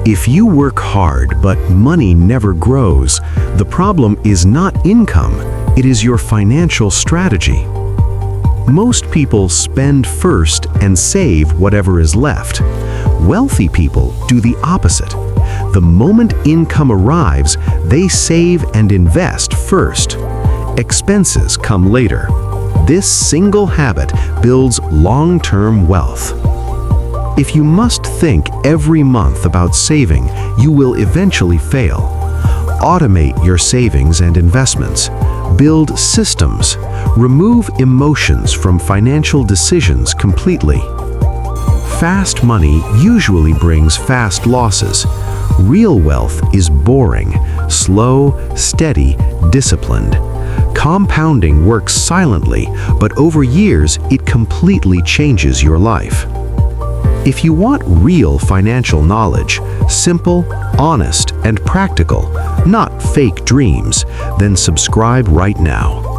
If you work hard but money never grows, the problem is not income, it is your financial strategy. Most people spend first and save whatever is left. Wealthy people do the opposite. The moment income arrives, they save and invest first. Expenses come later. This single habit builds long-term wealth. If you must think every month about saving, you will eventually fail. Automate your savings and investments. Build systems. Remove emotions from financial decisions completely. Fast money usually brings fast losses. Real wealth is boring, slow, steady, disciplined. Compounding works silently, but over years it completely changes your life. If you want real financial knowledge, simple, honest, and practical, not fake dreams, then subscribe right now.